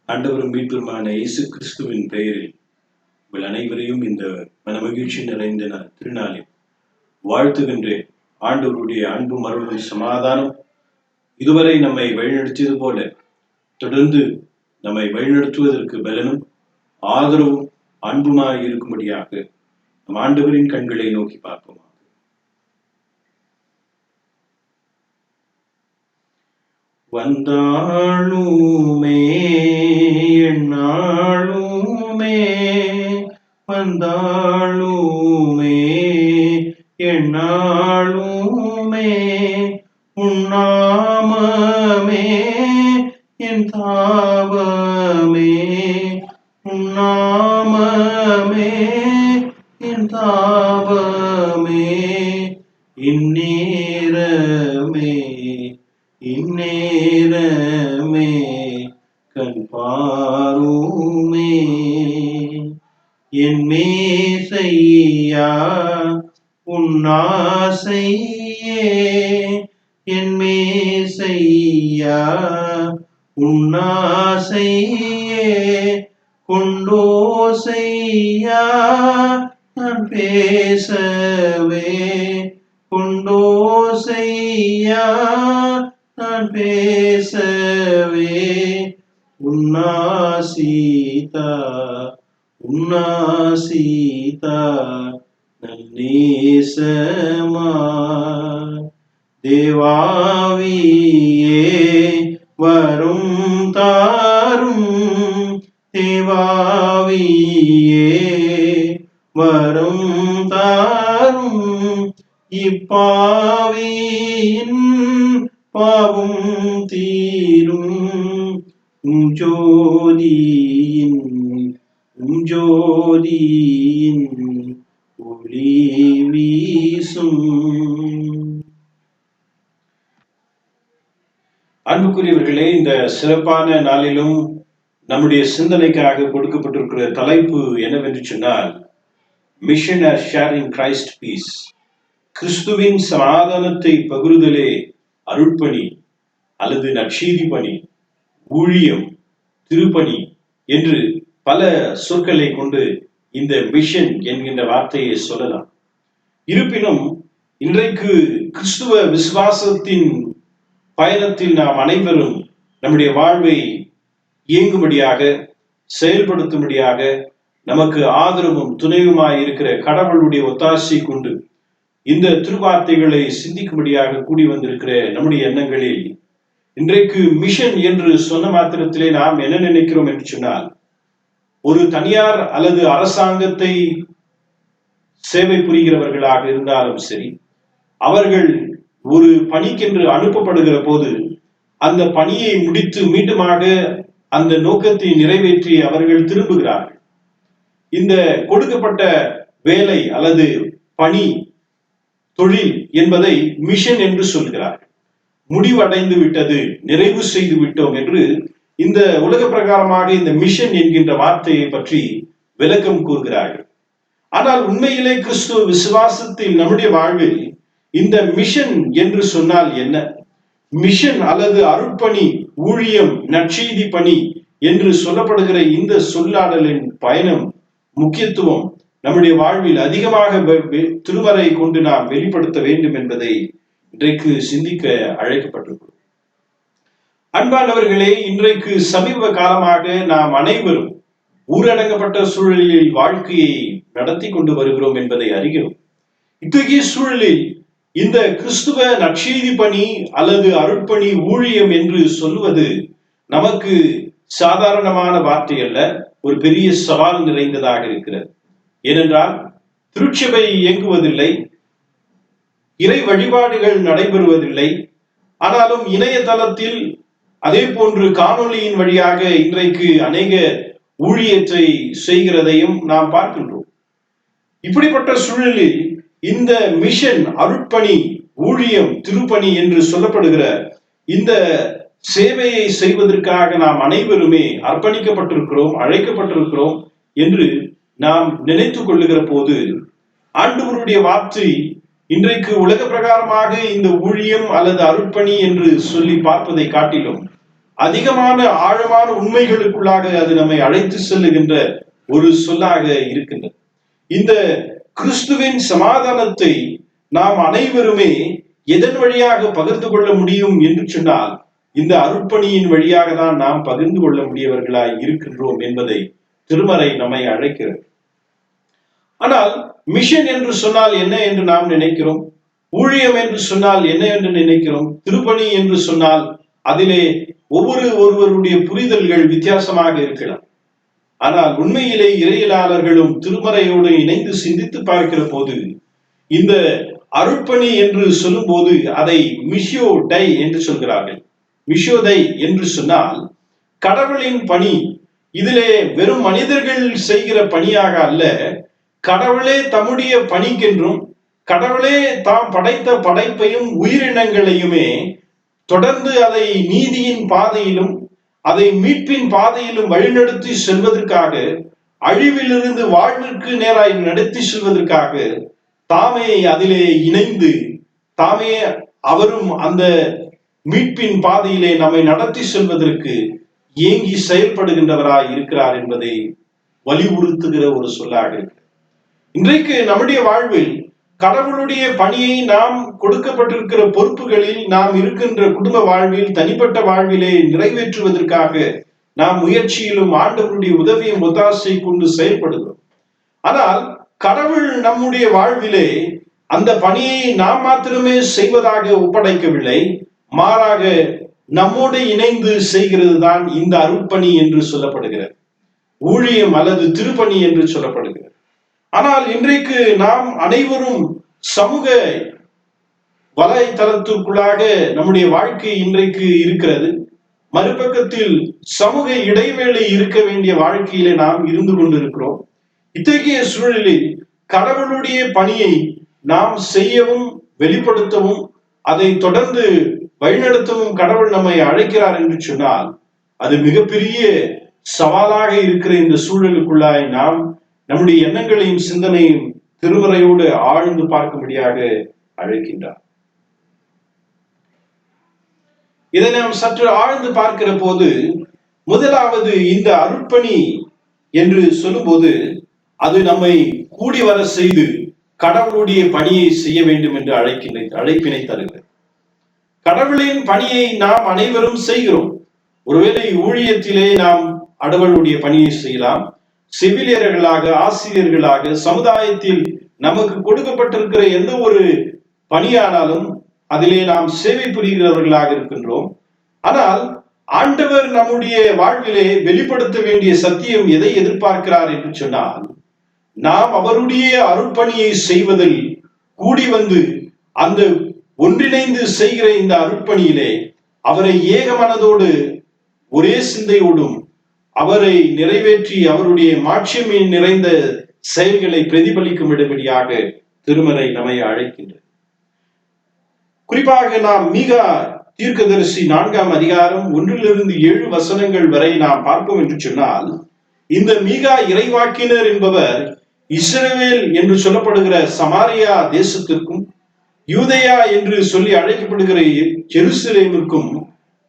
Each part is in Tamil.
ஆண்டவரும் மீட்பருமான இயேசு கிறிஸ்துவின் பெயரில் உங்கள் அனைவரையும் இந்த மனமகிழ்ச்சி நிறைந்த திருநாளில் வாழ்த்துகின்றேன். ஆண்டவருடைய அன்பும் அருளும் சமாதானம் இதுவரை நம்மை வழிநடத்தியது போல தொடர்ந்து நம்மை வழிநடத்துவதற்கு பலனும் ஆதரவும் அன்புமாய் இருக்கும்படியாக நம் ஆண்டவரின் கண்களை நோக்கி பார்ப்போம். வந்தாளுமே என்னாளுமே வந்தாளுமே என்னாளுமே உன்னாமமே என் தாவமே உன்னாமமே என் தாவமே இந்நேரமே இந்நேரமே கண் பாருமே என் மேசையா உன்னாசையே என் மேசையா உன்னாசையே கொண்டோசையா நான் பேசவே கொண்டோசையா நான் பேசவே உன்னாசீதா உன்னாசீதா நேசமா தேவாவியே வரும் தாரும் தேவாவியே வரும் தாரும் இப்பாவியின் பாவும் தீரும் ஜோதியின் ஒளி வீசும். அன்புக்குரியவர்களே, இந்த சிறப்பான நாளிலும் நம்முடைய சிந்தனைக்காக கொடுக்கப்பட்டிருக்கிற தலைப்பு என்னவென்று சொன்னால், mission as sharing Christ peace. கிறிஸ்துவின் சமாதானத்தை பகிர்தலே அருட்பணி அல்லது நற்செய்தி பணி, ஊழியம், திருப்பணி என்று பல சொற்களை கொண்டு இந்த மிஷன் என்கின்ற வார்த்தையை சொல்லலாம். இருப்பினும் இன்றைக்கு கிறிஸ்துவ விசுவாசத்தின் பயணத்தில் நாம் அனைவரும் நம்முடைய வாழ்வை இயங்கும்படியாக செயல்படுத்தும்படியாக நமக்கு ஆதரவும் துணைவுமாய் இருக்கிற கடவுளுடைய ஒத்தாசை கொண்டு இந்த திருவார்த்தைகளை சிந்திக்கும்படியாக கூடி வந்திருக்கிற நம்முடைய எண்ணங்களில் இன்றைக்கு மிஷன் என்று சொன்ன மாத்திரத்திலே நாம் என்ன நினைக்கிறோம் என்று சொன்னால், ஒரு தனியார் அல்லது அரசாங்கத்தை சேவை புரிகிறவர்களாக இருந்தாலும் சரி, அவர்கள் ஒரு பணிக்கென்று அனுப்பப்படுகிற போது அந்த பணியை முடித்து மீண்டுமாக அந்த நோக்கத்தை நிறைவேற்றி அவர்கள் திரும்புகிறார்கள். இந்த கொடுக்கப்பட்ட வேலை அல்லது பணி, தொழில் என்பதை மிஷன் என்று சொல்கிறார்கள். முடிவடைந்து விட்டது, நிறைவு செய்து விட்டோம் என்று இந்த உலக பிரகாரமாக இந்த மிஷன் என்கின்ற வார்த்தையை பற்றி விளக்கம் கூறுகிறார்கள். ஆனால் உண்மையிலே கிறிஸ்துவ விசுவாசத்தில் நம்முடைய வாழ்வில் இந்த மிஷன் என்று சொன்னால் என்ன? மிஷன் அல்லது அருட்பணி, ஊழியம், நற்செய்தி பணி என்று சொல்லப்படுகிற இந்த சொல்லாடலின் பயணம், முக்கியத்துவம் நம்முடைய வாழ்வில் அதிகமாக திருமறை கொண்டு நாம் வெளிப்படுத்த வேண்டும் என்பதை இன்றைக்கு சிந்திக்க அழைக்கப்பட்டிருக்கிறோம். அன்பானவர்களே, இன்றைக்கு சமீப காலமாக நாம் அனைவரும் ஊரடங்கப்பட்ட சூழலில் வாழ்க்கையை நடத்தி கொண்டு வருகிறோம் என்பதை அறிகிறோம். இத்தகைய சூழலில் இந்த கிறிஸ்துவ நற்செய்தி பணி அல்லது அருட்பணி, ஊழியம் என்று சொல்வது நமக்கு சாதாரணமான வார்த்தை அல்ல, ஒரு பெரிய சவால் நிறைந்ததாக இருக்கிறது. ஏனென்றால் திருச்சபை இயங்குவதில்லை, இறை வழிபாடுகள் நடைபெறுவதில்லை. ஆனாலும் இணையதளத்தில் அதே போன்று காணொளியின் வழியாக இன்றைக்கு அநேக ஊழியத்தை செய்கிறதையும் நாம் பார்க்கின்றோம். இப்படிப்பட்ட சூழலில் இந்த மிஷன், அருட்பணி, ஊழியம், திருப்பணி என்று சொல்லப்படுகிற இந்த சேவையை செய்வதற்காக நாம் அனைவருமே அர்ப்பணிக்கப்பட்டிருக்கிறோம், அழைக்கப்பட்டிருக்கிறோம் என்று நாம் நினைத்துக் கொள்ளுகிற போது ஆண்டவருடைய வார்த்தை இன்றைக்கு உலக பிரகாரமாக இந்த ஊழியம் அல்லது அருட்பணி என்று சொல்லி பார்ப்பதை காட்டிலும் அதிகமான ஆழமான உண்மைகளுக்குள்ளாக அது நம்மை அழைத்து செல்லுகின்ற ஒரு சொல்லாக இருக்கின்றது. இந்த கிறிஸ்துவின் சமாதானத்தை நாம் அனைவருமே எதன் வழியாக பகிர்ந்து கொள்ள முடியும் என்று சொன்னால், இந்த அருட்பணியின் வழியாக தான் நாம் பகிர்ந்து கொள்ள முடியவர்களாய் இருக்கின்றோம் என்பதை திருமறை நம்மை அழைக்கிறது. ஆனால் மிஷன் என்று சொன்னால் என்ன என்று நாம் நினைக்கிறோம், ஊழியம் என்று சொன்னால் என்ன என்று நினைக்கிறோம், திருப்பணி என்று சொன்னால் அதிலே ஒருவருடைய புரிதல்கள் வித்தியாசமாக இருக்கலாம். ஆனால் உண்மையிலே இறையியலாளர்களும் திருமறையோடு இணைந்து சிந்தித்து பார்க்கிற போது, இந்த அருட்பணி என்று சொல்லும் போது அதை மிஷியோ டை என்று சொல்கிறார்கள். மிஷியோ டை என்று சொன்னால் கடவுளின் பணி. இதிலே வெறும் மனிதர்கள் செய்கிற பணியாக அல்ல, கடவுளே தம்முடைய பணிக்கென்றும் கடவுளே தாம் படைத்த படைப்பையும் உயிரினங்களையுமே தொடர்ந்து அதை நீதியின் பாதையிலும் அதை மீட்பின் பாதையிலும் வழிநடத்தி செல்வதற்காக, அழிவிலிருந்து வாழ்விற்கு நேராய் நடத்தி செல்வதற்காக தாமே அதிலே இணைந்து தாமே அவரும் அந்த மீட்பின் பாதையிலே நம்மை நடத்தி செல்வதற்கு ஏங்கி செயல்படுகின்றவராய் இருக்கிறார் என்பதை வலியுறுத்துகிற ஒரு சொல்லாக இருக்கு. இன்றைக்கு நம்முடைய வாழ்வில் கடவுளுடைய பணியை நாம் கொடுக்கப்பட்டிருக்கிற பொறுப்புகளில் நாம் இருக்கின்ற குடும்ப வாழ்வில், தனிப்பட்ட வாழ்விலே நிறைவேற்றுவதற்காக நாம் முயற்சியிலும் ஆண்டவருடைய உதவியும் ஒத்தாசை கொண்டு செயல்படுகிறோம். ஆனால் கடவுள் நம்முடைய வாழ்விலே அந்த பணியை நாம் மாத்திரமே செய்வதாக ஒப்படைக்கவில்லை, மாறாக நம்மோடு இணைந்து செய்கிறது தான் இந்த அருட்பணி என்று சொல்லப்படுகிறது, ஊழியம் அல்லது திருப்பணி என்று சொல்லப்படுகிறது. ஆனால் இன்றைக்கு நாம் அனைவரும் சமூக வலைத்தளத்திற்குள்ளாக நம்முடைய வாழ்க்கை இன்றைக்கு இருக்கிறது. மறுபக்கத்தில் சமூக இடைவேளை இருக்க வேண்டிய வாழ்க்கையிலே நாம் இருந்து கொண்டிருக்கிறோம். இத்தகைய சூழலில் கடவுளுடைய பணியை நாம் செய்யவும் வெளிப்படுத்தவும் அதை தொடர்ந்து வழிநடத்தவும் கடவுள் நம்மை அழைக்கிறார் என்று சொன்னால், அது மிகப்பெரிய சவாலாக இருக்கிற இந்த சூழலுக்குள்ளாய் நாம் நம்முடைய எண்ணங்களையும் சிந்தனையும் திருமறையோடு ஆழ்ந்து பார்க்கும்படியாக அழைக்கின்றார். இதை நாம் சற்று ஆழ்ந்து பார்க்கிற போது, முதலாவது இந்த அருட்பணி என்று சொல்லும்போது அது நம்மை கூடி வர செய்து கடவுளுடைய பணியை செய்ய வேண்டும் என்று அழைப்பினை தருகிறது. கடவுளின் பணியை நாம் அனைவரும் செய்கிறோம். ஒருவேளை ஊழியத்திலே நாம் கடவுளுடைய பணியை செய்யலாம், செவிலியர்களாக, ஆசிரியர்களாக, சமுதாயத்தில் நமக்கு கொடுக்கப்பட்டிருக்கிற எந்த ஒரு பணியானாலும் அதிலே நாம் சேவை புரிகிறவர்களாக இருக்கின்றோம். ஆனால் ஆண்டவர் நம்முடைய வாழ்விலே வெளிப்படுத்த வேண்டிய சத்தியம் எதை எதிர்பார்க்கிறார் என்று சொன்னால், நாம் அவருடைய அருட்பணியை செய்வதில் கூடி வந்து அந்த ஒன்றிணைந்து செய்கிற இந்த அருட்பணியிலே அவரை ஏக மனதோடு ஒரே சிந்தையோடும் அவரை நிறைவேற்றி அவருடைய மாட்சிமை நிறைந்த செயல்களை பிரதிபலிக்கும் இடபடியாக திருமறை நம்மை அழைக்கின்றது. குறிப்பாக நாம் மீகா தீர்க்கதரிசி 4ஆம் அதிகாரம் 1-7 வசனங்கள் வரை நாம் பார்ப்போம் என்று சொன்னால், இந்த மீகா இறைவாக்கினர் என்பவர் இஸ்ரவேல் என்று சொல்லப்படுகிற சமாரியா தேசத்திற்கும் யூதேயா என்று சொல்லி அழைக்கப்படுகிற ஜெருசலேமிற்கும்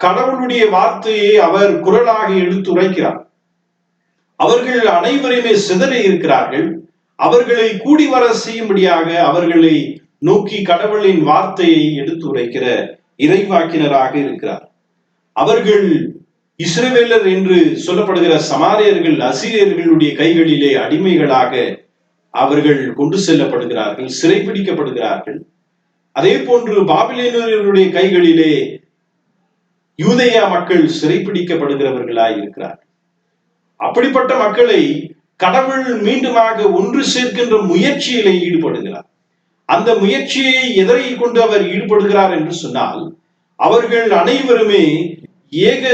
கடவுளுடைய வார்த்தையை அவர் குரலாக எடுத்துரைக்கிறார். அவர்கள் அனைவருமே சிதறி இருக்கிறார்கள். அவர்களை கூடி வர செய்யும்படியாக அவர்களை நோக்கி கடவுளின் வார்த்தையை எடுத்துரைக்கிற இறைவாக்கினராக இருக்கிறார். அவர்கள் இஸ்ரவேலர் என்று சொல்லப்படுகிற சமாரியர்கள், அசீரியர்களுடைய கைகளிலே அடிமைகளாக அவர்கள் கொண்டு செல்லப்படுகிறார்கள், சிறைபிடிக்கப்படுகிறார்கள். அதே போன்று பாபிலோனியர்களுடைய கைகளிலே யூதேயா மக்கள் சிறைப்பிடிக்கப்படுகிறவர்களாய் இருக்கிறார். அப்படிப்பட்ட மக்களை கடவுள் மீண்டுமாக ஒன்று சேர்க்கின்ற முயற்சியிலே ஈடுபடுகிறார். அந்த முயற்சியை எதை கொண்டு அவர் ஈடுபடுகிறார் என்று சொன்னால், அவர்கள் அனைவருமே ஏக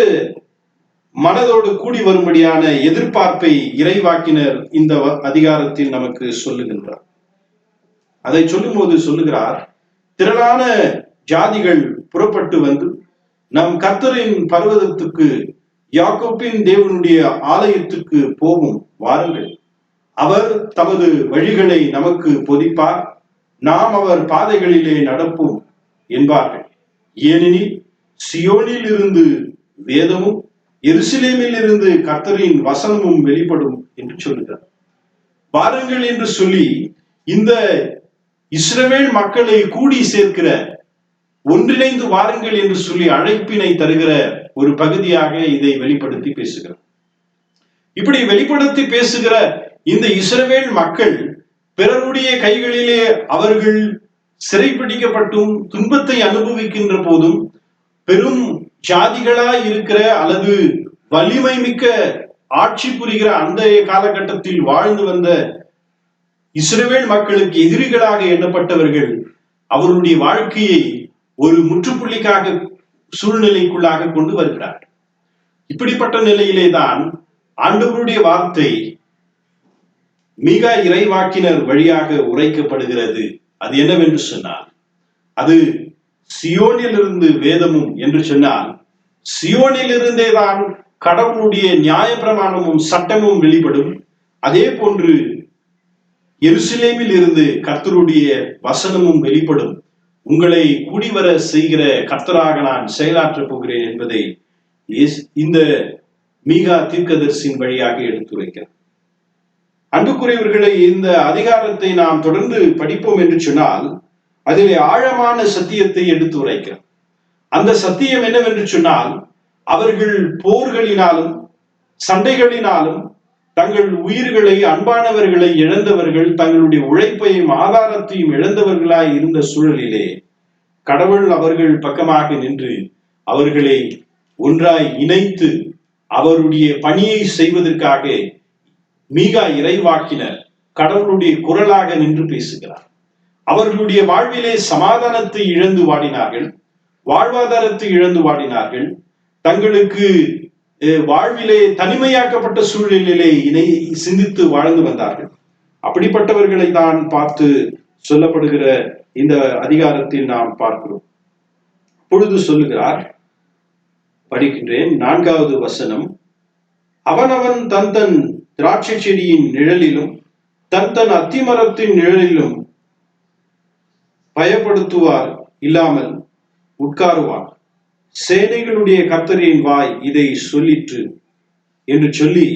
மனதோடு கூடி வரும்படியான எதிர்பார்ப்பை இறைவாக்கினர் இந்த அதிகாரத்தில் நமக்கு சொல்லுகின்றார். அதை சொல்லும் போது சொல்லுகிறார், திரளான ஜாதிகள் புறப்பட்டு வந்து நம் கர்த்தரின் பர்வதத்துக்கு, யாக்கோபின் தேவனுடைய ஆலயத்துக்கு போகும், வாருங்கள். அவர் தமது வழிகளை நமக்கு போதிப்பார், நாம் அவர் பாதைகளிலே நடப்போம் என்பார்கள். ஏனெனில் சியோனில் இருந்து வேதமும் எருசலேமில் இருந்து கர்த்தரின் வசனமும் வெளிப்படும் என்று சொல்லுகிறார். வாருங்கள் என்று சொல்லி இந்த இஸ்ரவேல் மக்களை கூடி சேர்க்கிற, ஒன்றிணைந்து வாருங்கள் என்று சொல்லி அழைப்பினை தருகிற ஒரு பகுதியாக இதை வெளிப்படுத்தி பேசுகிறார். இப்படி வெளிப்படுத்தி பேசுகிற இந்த இஸ்ரவேல் மக்கள் பிறருடைய கைகளிலே அவர்கள் சிறைப்பிடிக்கப்பட்டும் துன்பத்தை அனுபவிக்கின்ற போதும், பெரும் ஜாதிகளாய் இருக்கிற அல்லது வலிமை மிக்க ஆட்சி புரிகிற அந்த காலகட்டத்தில் வாழ்ந்து வந்த இஸ்ரவேல் மக்களுக்கு எதிரிகளாக எண்ணப்பட்டவர்கள் அவருடைய வாழ்க்கையை ஒரு முற்றுப்புள்ளிக்காக சூழ்நிலைக்குள்ளாக கொண்டு வருகிறார். இப்படிப்பட்ட நிலையிலே தான் ஆண்டவருடைய வார்த்தை மீகா இறைவாக்கினர் வழியாக உரைக்கப்படுகிறது. அது என்னவென்று சொன்னால், அது சியோனிலிருந்து வேதமும் என்று சொன்னால், சியோனிலிருந்தே தான் கடவுளுடைய நியாய பிரமாணமும் சட்டமும் வெளிப்படும். அதே போன்று எருசலேமில் இருந்து கர்த்தருடைய வசனமும் வெளிப்படும். உங்களை கூடிவர செய்கிற கர்த்தராக நான் செயலாற்றப் போகிறேன் என்பதை இந்த மீகா தீர்க்கதரிசியின் வழியாக எடுத்துரைக்கிறார். அன்புக்குரியவர்களை, இந்த அதிகாரத்தை நாம் தொடர்ந்து படிப்போம் என்று சொன்னால் அதிலே ஆழமான சத்தியத்தை எடுத்து உரைக்கிறார். அந்த சத்தியம் என்னவென்று சொன்னால், அவர்கள் போர்களினாலும் சண்டைகளினாலும் தங்கள் உயிர்களை, அன்பானவர்களை இழந்தவர்கள், தங்களுடைய உழைப்பையும் ஆதாரத்தையும் இழந்தவர்களாய் இருந்த சூழலிலே கடவுள் அவர்கள் பக்கமாக நின்று அவர்களை ஒன்றாய் இணைத்து அவருடைய பணியை செய்வதற்காக மீகா இறைவாக்கினர் கடவுளுடைய குரலாக நின்று பேசுகிறார். அவர்களுடைய வாழ்விலே சமாதானத்தை இழந்து வாடினார்கள், வாழ்வாதாரத்தை இழந்து வாடினார்கள், தங்களுக்கு வாழ்விலே தனிமையாக்கப்பட்ட சூழ்நிலையிலே சிந்தித்து வாழ்ந்து வந்தார்கள். அப்படிப்பட்டவர்களை தான் பார்த்து சொல்லப்படுகிற இந்த அதிகாரத்தில் நாம் பார்க்கிறோம். பொழுது சொல்லுகிறார், படிக்கின்றேன் 4வது வசனம். அவனவன் தன் தன் திராட்சை செடியின் நிழலிலும் தன் தன் அத்திமரத்தின் நிழலிலும் பயப்படுத்துவார் இல்லாமல் உட்காருவான். சேனைகளுடைய கர்த்தரின் வாய் இதை சொல்லிற்று என்று சொல்லி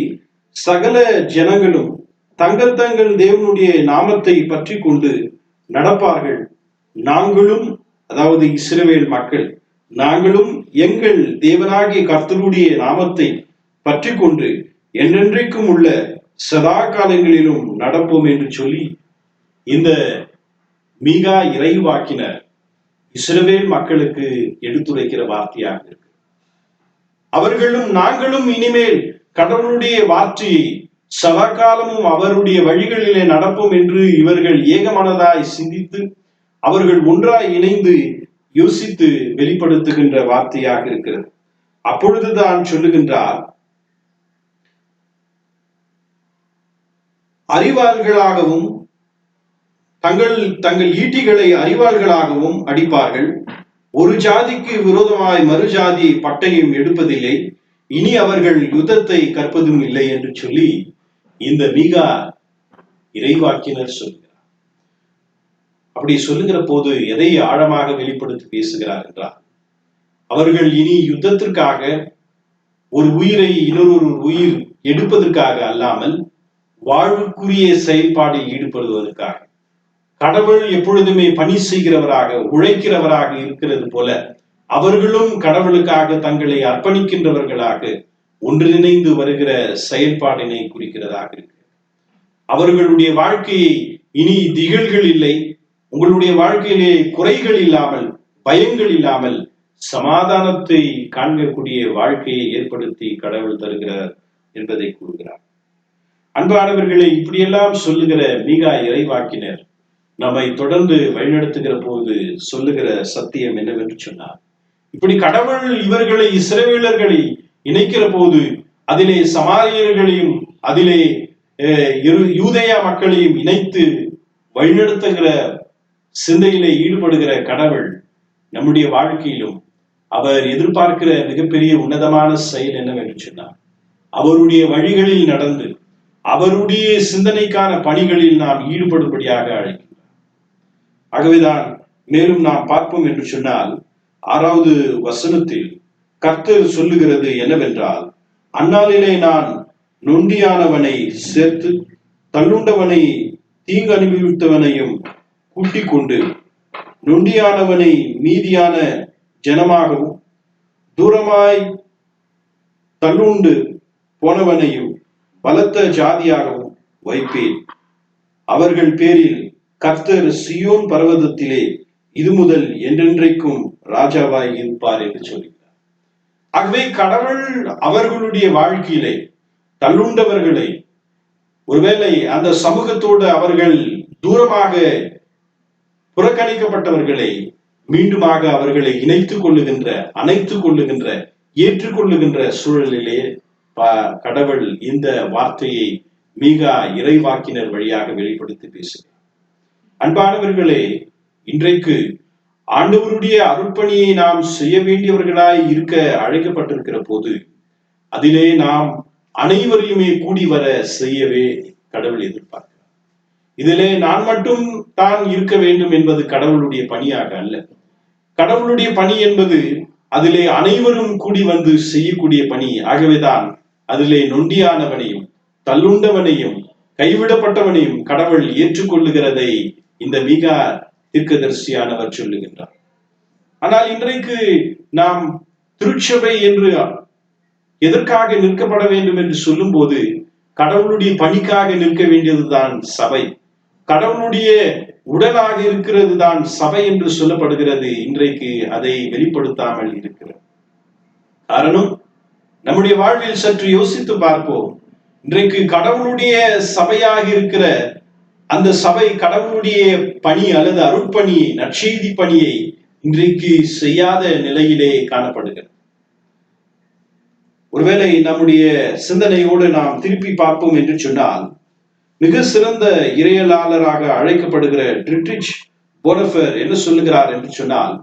சகல ஜனங்களும் தங்கள் தங்கள் தேவனுடைய நாமத்தை பற்றி கொண்டு நடப்பார்கள். நாங்களும், அதாவது இஸ்ரவேல் மக்கள், நாங்களும் எங்கள் தேவனாகிய கர்த்தருடைய நாமத்தை பற்றி கொண்டு என்றென்றைக்கும் உள்ள சதா காலங்களிலும் நடப்போம் என்று சொல்லி இந்த மீகா இறைவாக்கினர் இஸ்ரவேல் மக்களுக்கு எடுத்துரைக்கிற வார்த்தையாக இருக்கு. அவர்களும் நாங்களும் இனிமேல் கடவுளுடைய வார்த்தையை சதா காலமும் அவருடைய வழிகளிலே நடப்போம் என்று இவர்கள் ஏகமனதாய் சிந்தித்து அவர்கள் ஒன்றாய் இணைந்து யோசித்து வெளிப்படுத்துகின்ற வார்த்தையாக இருக்கிறது. அப்பொழுதுதான் சொல்லுகின்றார், அறிவாள்களாகவும் தங்கள் ஈட்டிகளை அறிவாள்களாகவும் அடிப்பார்கள். ஒரு ஜாதிக்கு விரோதமாய் மறு ஜாதி பட்டயம் எடுப்பதில்லை, இனி அவர்கள் யுத்தத்தை கற்பதும் இல்லை என்று சொல்லி இந்த மீகா இறைவாக்கினர் சொல்கிறார். அப்படி சொல்லுகிற போது எதை ஆழமாக வெளிப்படுத்தி பேசுகிறார் என்றால், அவர்கள் இனி யுத்தத்திற்காக ஒரு உயிரை இன்னொரு உயிர் எடுப்பதற்காக அல்லாமல் வாழ்வுக்குரிய செயல்பாடில் ஈடுபடுவதற்காக, கடவுள் எப்பொழுதுமே பணி செய்கிறவராக உழைக்கிறவராக இருக்கிறது போல அவர்களும் கடவுளுக்காக தங்களை அர்ப்பணிக்கின்றவர்களாக ஒன்றிணைந்து வருகிற செயல்பாடினை குறிக்கிறதாக இருக்கு. அவர்களுடைய வாழ்க்கையை இனி திகழ்கள் இல்லை, உங்களுடைய வாழ்க்கையிலே குறைகள் இல்லாமல், பயங்கள் இல்லாமல் சமாதானத்தை காண்கக்கூடிய வாழ்க்கையை ஏற்படுத்தி கடவுள் தருகிறார் என்பதை கூறுகிறார். அன்பானவர்களை, இப்படியெல்லாம் சொல்லுகிற மீகா இறைவாக்கினர் நம்மை தொடர்ந்து வழிநடத்துகிற போது சொல்லுகிற சத்தியம் என்னவென்று சொன்னார், இப்படி கடவுள் இவர்களை இஸ்ரவேலர்களை இணைக்கிற போது அதிலே சமாரியர்களையும் அதிலே யூதேயா மக்களையும் இணைத்து வழிநடத்துகிற சிந்தையிலே ஈடுபடுகிற கடவுள் நம்முடைய வாழ்க்கையிலும் அவர் எதிர்பார்க்கிற மிகப்பெரிய உன்னதமான செயல் என்னவென்று சொன்னார், அவருடைய வழிகளில் நடந்து அவருடைய சிந்தனைக்கான பணிகளில் நாம் ஈடுபடும்படியாக அழைக்கின்றார். ஆகவேதான் மேலும் நாம் பார்ப்போம் என்று சொன்னால் 6வது வசனத்தில் கர்த்தர் சொல்லுகிறது என்னவென்றால், அந்நாளிலே நான் நொண்டியானவனை சேர்த்து தள்ளுண்டவனை தீங்கு அனுபவித்தவனையும் கூட்டிக் கொண்டு நொண்டியானவனை மீதியான ஜனமாகவும் தூரமாய் தள்ளுண்டு போனவனையும் பலத்த ஜாதியாகவும் வைப்பேன். அவர்கள் பேரில் கர்த்தர் சியோன் பர்வதத்திலே இது முதல் என்றென்றைக்கும் ராஜாவாய் இருப்பார் என்று சொல்கிறார். ஆகவே கடவுள் அவர்களுடைய வாழ்க்கையிலே தள்ளுண்டவர்களை, ஒருவேளை அந்த சமூகத்தோடு அவர்கள் தூரமாக புறக்கணிக்கப்பட்டவர்களை மீண்டுமாக அவர்களை இணைத்துக் கொள்ளுகின்ற, அணைத்துக் கொள்ளுகின்ற, ஏற்றுக்கொள்ளுகின்ற சூழலிலே கடவுள் இந்த வார்த்தையை மீகா இறைவாக்கினர் வழியாக வெளிப்படுத்தி பேசுகிறார். அன்பானவர்களே, இன்றைக்கு ஆண்டவருடைய அருட்பணியை நாம் செய்ய வேண்டியவர்களாய் இருக்க அழைக்கப்பட்டிருக்கிற போது அதிலே நாம் அனைவரையுமே கூடி வர செய்யவே கடவுள் எதிர்பார்க்கிறார். இதிலே நான் மட்டும் தான் இருக்க வேண்டும் என்பது கடவுளுடைய பணியாக அல்ல. கடவுளுடைய பணி என்பது அதிலே அனைவரும் கூடி வந்து செய்யக்கூடிய பணி. ஆகவேதான் அதிலே நொண்டியானவனையும் தள்ளுண்டவனையும் கைவிடப்பட்டவனையும் கடவுள் ஏற்றுக்கொள்ளுகிறதை இந்த மீகா தீர்க்கதரிசியானவர் சொல்லுகின்றார். ஆனால் இன்றைக்கு நாம் திருச்சபை என்று எதற்காக நிற்கப்பட வேண்டும் என்று சொல்லும் போது கடவுளுடைய பணிக்காக நிற்க வேண்டியதுதான் சபை. கடவுளுடைய உடலாக இருக்கிறது தான் சபை என்று சொல்லப்படுகிறது. இன்றைக்கு அதை வெளிப்படுத்தாமல் இருக்கிறது. காரணம், நம்முடைய வாழ்வில் சற்று யோசித்து பார்ப்போம். இன்றைக்கு கடவுளுடைய சபையாக இருக்கிற அந்த சபை கடவுளுடைய பணி அல்லது அருட்பணியை, நற்செய்தி பணியை இன்றைக்கு செய்யாத நிலையிலே காணப்படுகிறது. ஒருவேளை நம்முடைய சிந்தனையோடு நாம் திருப்பி பார்ப்போம் என்று சொன்னால், மிக சிறந்த இறையலாளராக அழைக்கப்படுகிற டிட்ரிச் போனஃபர் என்ன சொல்லுகிறார் என்று சொன்னால்,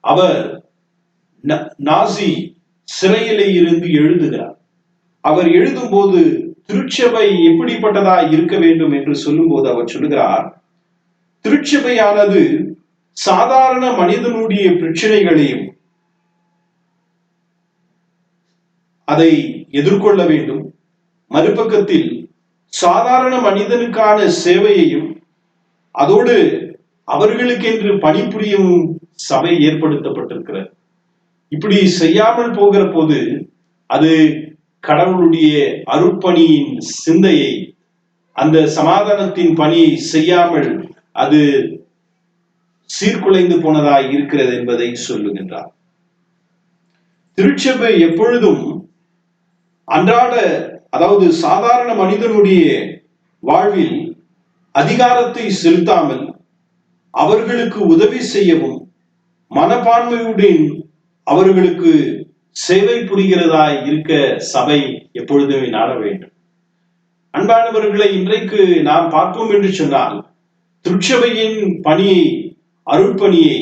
அவர் நாசி சிறையிலே இருந்து எழுதுகிறார். அவர் எழுதும் போது திருச்சபை எப்படிப்பட்டதா இருக்க வேண்டும் என்று சொல்லும் போது அவர் சொல்லுகிறார், திருச்சபையானது சாதாரண மனிதனுடைய பிரச்சனைகளையும் அதை எதிர்கொள்ள வேண்டும், மறுபக்கத்தில் சாதாரண மனிதனுக்கான சேவையையும் அதோடு அவர்களுக்கென்று பணிபுரியவும் சபை ஏற்படுத்தப்பட்டிருக்கிறது. இப்படி செய்யாமல் போகிற போது அது கடவுளுடைய அருட்பணியின் சிந்தையை, அந்த சமாதானத்தின் பணியை செய்யாமல் அது சீர்குலைந்து போனதாய் இருக்கிறது என்பதை சொல்லுகின்றார். திருச்சபை எப்பொழுதும் அன்றாட, அதாவது சாதாரண மனிதனுடைய வாழ்வில் அதிகாரத்தை செலுத்தாமல் அவர்களுக்கு உதவி செய்யவும் மனப்பான்மையுடன் அவர்களுக்கு சேவை புரிகிறதாய் இருக்க சபை எப்பொழுதுமே நாட வேண்டும். அன்பானவர்களை, இன்றைக்கு நாம் பார்ப்போம் என்று சொன்னால், திருச்சபையின் பணியை, அருட்பணியை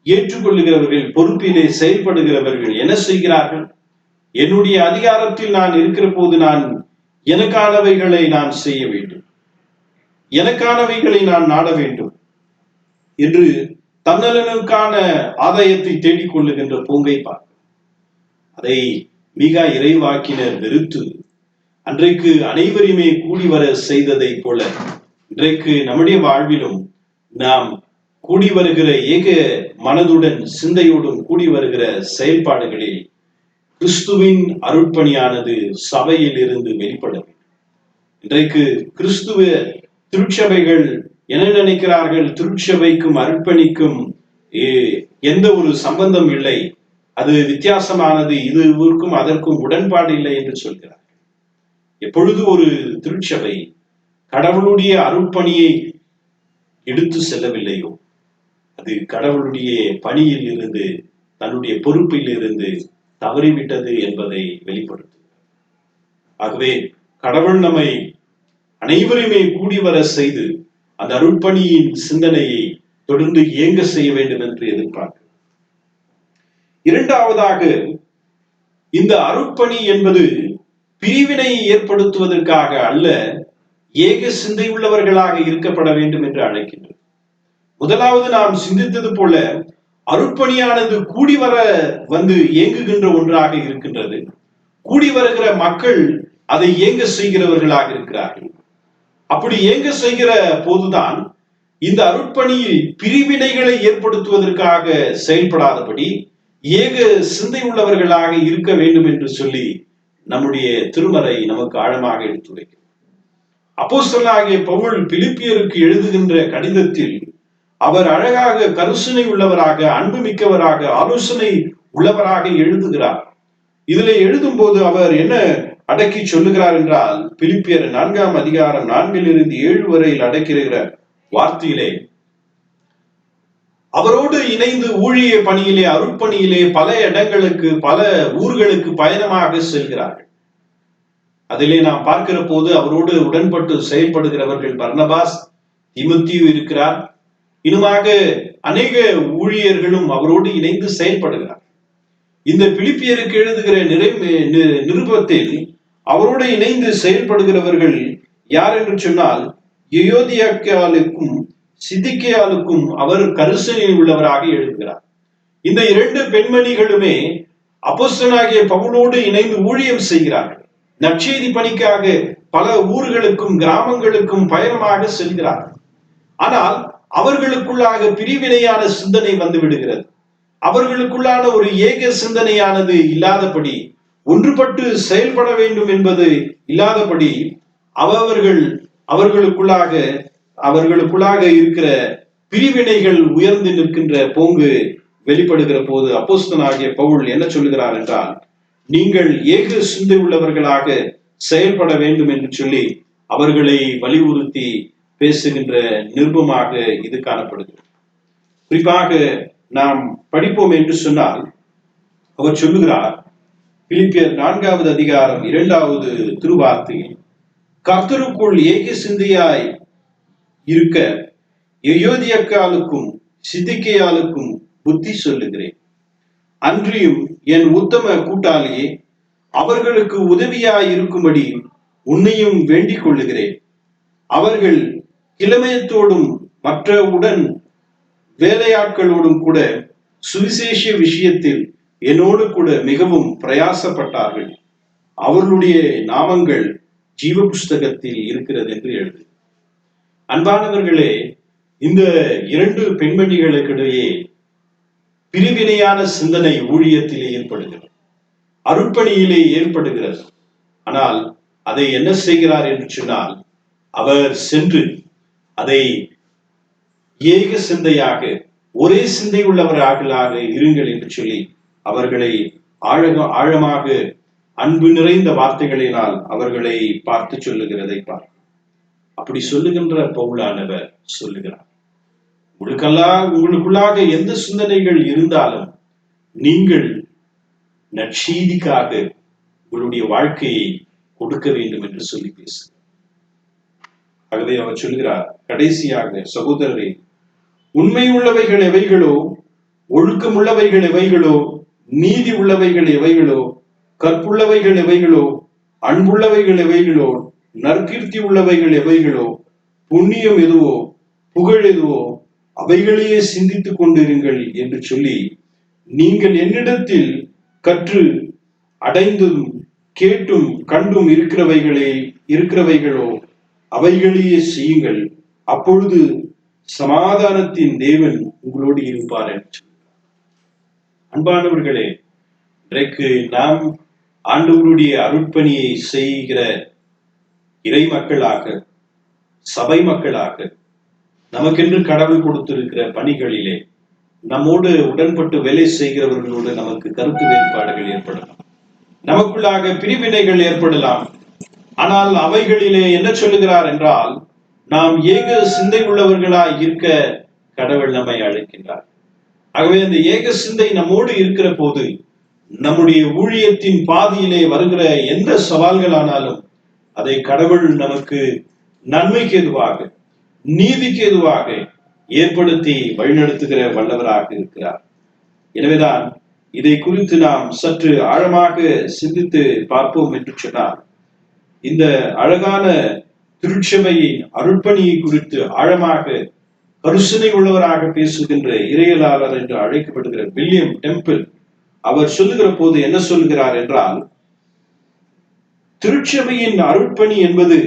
ஏற்றுக்கொள்ளுகிறவர்கள், பொறுப்பிலே செயல்படுகிறவர்கள் என்ன செய்கிறார்கள்? என்னுடைய அதிகாரத்தில் நான் இருக்கிற போது நான் எனக்கானவைகளை நான் செய்ய வேண்டும், எனக்கானவைகளை நான் நாட வேண்டும் என்று தன்னலனுக்கான ஆதாயத்தை தேடிக் கொள்ளுகின்ற போங்கை பார்க்க, அதை மீகா இறைவாக்கினர் வெறுத்து அன்றைக்கு அனைவரையுமே கூடி வர செய்ததை போல இன்றைக்கு நம்முடைய வாழ்விலும் நாம் கூடி வருகிற ஏக மனதுடன் சிந்தையோடும் கூடி வருகிற செயல்பாடுகளில் கிறிஸ்துவின் அருட்பணியானது சபையில் இருந்து வெளிப்பட வேண்டும். இன்றைக்கு கிறிஸ்துவ திருச்சபைகள் என்ன நினைக்கிறார்கள்? திருச்சபைக்கும் அருட்பணிக்கும் எந்த ஒரு சம்பந்தம் இல்லை, அது வித்தியாசமானது, இதுக்கும் அதற்கும் உடன்பாடு இல்லை என்று சொல்கிறார். எப்பொழுது ஒரு திருச்சபை கடவுளுடைய அருட்பணியை எடுத்து செல்லவில்லையோ அது கடவுளுடைய பணியில் இருந்து, தன்னுடைய பொறுப்பில் இருந்து தவறிவிட்டது என்பதை வெளிப்படுத்துகிறது. ஆகவே கடவுள் நம்மை அனைவருமே கூடி வர செய்து அந்த அருட்பணியின் சிந்தனையை தொடர்ந்து இயங்க செய்ய வேண்டும் என்று எதிர்பார்க்கிறார். இரண்டாவதாக, இந்த அருட்பணி என்பது பிரிவினை ஏற்படுத்துவதற்காக அல்ல, ஏக சிந்தை உள்ளவர்களாக இருக்கப்பட வேண்டும் என்று அழைக்கின்றது. முதலாவது நாம் சிந்தித்தது போல அருட்பணியானது கூடி வர இயங்குகின்ற ஒன்றாக இருக்கின்றது. கூடி வருகிற மக்கள் அதை இயங்க செய்கிறவர்களாக இருக்கிறார்கள். அப்படி இயங்க செய்கிற போதுதான் இந்த அருட்பணியில் பிரிவினைகளை ஏற்படுத்துவதற்காக செயல்படாதபடி ஏக சிந்தை உள்ளவர்களாக இருக்க வேண்டும் என்று சொல்லி நம்முடைய திருமறை நமக்கு ஆழமாக எடுத்துரைக்கும். அப்போஸ்தலனாகிய பவுல் பிலிப்பியருக்கு எழுதுகின்ற கடிதத்தில் அவர் அழகாக கருசனை உள்ளவராக, அன்பு மிக்கவராக, ஆலோசனை உள்ளவராக எழுதுகிறார். இதுல எழுதும் போது அவர் என்ன அடக்கி சொல்லுகிறார் என்றால், பிலிப்பியர் 4 அதிகாரம் 4-7 வரையில் அடக்கிற வார்த்தையிலே, அவரோடு இணைந்து ஊழிய பணியிலே, அருட்பணியிலே பல இடங்களுக்கு, பல ஊர்களுக்கு பயணமாக செல்கிறார்கள். அதிலே நாம் பார்க்கிற போது அவரோடு உடன்பட்டு செயல்படுகிறவர்கள் பர்னபாஸ், தீமோத்தேயு இருக்கிறார். இன்னுமாக அநேக ஊழியர்களும் அவரோடு இணைந்து செயல்படுகிறார். இந்த பிலிப்பியருக்கு எழுதுகிற நிருபத்தில் அவரோடு இணைந்து செயல்படுகிறவர்கள் யார் என்று சொன்னால், யுயோதியாக்காலுக்கும் சிதிக்கியாலுக்கும் அவர் கருசனை உள்ளவராக எழுதுகிறார். இந்த 2 பெண்மணிகளுமே அப்போஸ்தலனாகிய பவுலோடு இணைந்து ஊழியம் செய்கிறார்கள். நற்செய்தி பணிக்காக பல ஊர்களுக்கும் கிராமங்களுக்கும் பயணமாக செல்கிறார்கள். ஆனால் அவர்களுக்குள்ளாக பிரிவினையான சிந்தனை வந்து விடுகிறது. அவர்களுக்குள்ளான ஒரு ஏக சிந்தனையானது இல்லாதபடி, ஒன்றுபட்டு செயல்பட வேண்டும் என்பது இல்லாதபடி அவர்களுக்குள்ளாக இருக்கிற பிரிவினைகள் உயர்ந்து நிற்கின்ற போங்கு வெளிப்படுகிற போது அப்போஸ்தலனாகிய பவுல் என்ன சொல்லுகிறார் என்றால், நீங்கள் ஏக சிந்தை உள்ளவர்களாக செயல்பட வேண்டும் என்று சொல்லி அவர்களை வலியுறுத்தி பேசுகின்ற நிருபமாக இது காணப்படுகிறது. குறிப்பாக நாம் படிப்போம் என்று சொன்னால், அவர் சொல்லுகிறார், பிலிப்பியர் 4 அதிகாரம் 2வது திருவார்த்தையில், கர்த்தருக்குள் ஏக சிந்தையாய் இருக்க யுயோதியாக்காலுக்கும் சிதிக்கியாலுக்கும் புத்தி சொல்லுகிறேன். அன்றியும் என் உத்தம கூட்டாளியே, அவர்களுக்கு உதவியாய் இருக்கும்படி உன்னையும் வேண்டிக் கொள்ளுகிறேன். அவர்கள் கிழமையத்தோடும் மற்ற உடன் வேலையாட்களோடும் கூட சுவிசேஷ விஷயத்தில் என்னோடு கூட மிகவும் பிரயாசப்பட்டார்கள். அவர்களுடைய நாமங்கள் ஜீவ புஸ்தகத்தில் இருக்கிறது என்று எழுது. அன்பானவர்களே, இந்த 2 பெண்மணிகளுக்கிடையே பிரிவினையான சிந்தனை ஊழியத்திலே ஏற்படுகிறது, அருட்பணியிலே ஏற்படுகிறது. ஆனால் அதை என்ன செய்கிறார் என்று சொன்னால், அவர் சென்று அதை ஏக சிந்தையாக, ஒரே சிந்தை உள்ளவர்களாக இருங்கள் என்று சொல்லி அவர்களை ஆழமாக அன்பு நிறைந்த வார்த்தைகளினால் அவர்களை பார்த்து சொல்லுகிறதை பார்க்க. அப்படி சொல்லுகின்ற பவுலானவர் சொல்லுகிறார், உங்களுக்குள்ளாக எந்த சிந்தனைகள் இருந்தாலும் நீங்கள் நற்செய்திக்காக உங்களுடைய வாழ்க்கையை கொடுக்க வேண்டும் என்று சொல்லி பேசுகிறார். ஆகவே அவர் சொல்கிறார், கடைசியாக சகோதரரே, உண்மை உள்ளவைகள் எவைகளோ, ஒழுக்கம் உள்ளவைகள் எவைகளோ, நீதி உள்ளவைகள் எவைகளோ, கற்புள்ளவைகள் எவைகளோ, அன்புள்ளவைகள் எவைகளோ, நற்கீர்த்தி உள்ளவைகள் எவைகளோ, புண்ணியம் எதுவோ, புகழ் எதுவோ, அவைகளையே சிந்தித்துக் கொண்டிருங்கள் என்று சொல்லி, நீங்கள் என்னிடத்தில் கற்று அடைந்தும் கேட்டும் கண்டும் இருக்கிறவைகளோ அவைகளையே செய்யுங்கள். அப்பொழுது சமாதானத்தின் தேவன் உங்களோடு இருப்பார் என்று. அன்பானவர்களே, இன்றைக்கு நாம் ஆண்டவருடைய அருட்பணியை செய்கிற இறை மக்களாக, சபை மக்களாக, நமக்கென்று கடவுள் கொடுத்திருக்கிற பணிகளிலே நம்மோடு உடன்பட்டு வேலை செய்கிறவர்களோடு நமக்கு கருத்து வேறுபாடுகள் ஏற்படலாம், நமக்குள்ளாக பிரிவினைகள் ஏற்படலாம். ஆனால் அவைகளிலே என்ன சொல்லுகிறார் என்றால், நாம் ஏக சிந்தை உள்ளவர்களாய் இருக்க கடவுள் நம்மை அழைக்கின்றார். ஆகவே அந்த ஏக சிந்தை நம்மோடு இருக்கிற போது நம்முடைய ஊழியத்தின் பாதியிலே வருகிற எந்த சவால்களானாலும் அதை கடவுள் நமக்கு நன்மைக்கு எதுவாக, நீதிக்கு எதுவாக ஏற்படுத்தி வழிநடத்துகிற வல்லவராக இருக்கிறார். எனவேதான் இதை குறித்து நாம் சற்று ஆழமாக சிந்தித்து பார்ப்போம் என்று சொன்னார். இந்த அழகான திருச்சபையின் அருட்பணியை குறித்து ஆழமாக பரிசுனை உள்ளவராக பேசுகின்ற இறையலாளர் என்று அழைக்கப்படுகிற வில்லியம் டெம்பிள் அவர் சொல்லுகிற போது என்ன சொல்லுகிறார் என்றால், திருச்சபையின் அருட்பணி என்பது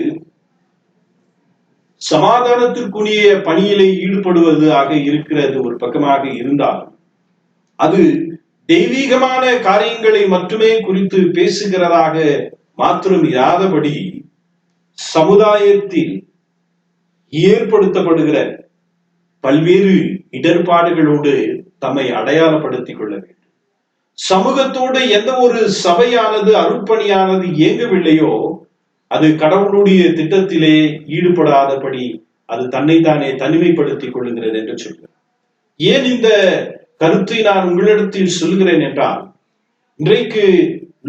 சமாதானத்திற்குரிய பணியிலே ஈடுபடுவதாக இருக்கிறது ஒரு பக்கமாக இருந்தாலும், அது தெய்வீகமான காரியங்களை மட்டுமே குறித்து பேசுகிறதாக மாத்திரம் இராதபடி சமுதாயத்தில் ஏற்படுத்தப்படுகிற பல்வேறு இடர்பாடுகளோடு தம்மை அடையாளப்படுத்திக் கொள்ள வேண்டும். சமூகத்தோடு எந்த ஒரு சபையானது அருட்பணியானது இயங்கவில்லையோ அது கடவுளுடைய திட்டத்திலே ஈடுபடாதபடி அது தன்னைத்தானே தனிமைப்படுத்திக் கொள்ளுகிறது என்று சொல்கிறார். ஏன் இந்த கருத்தை நான் உங்களிடத்தில் சொல்கிறேன் என்றால், இன்றைக்கு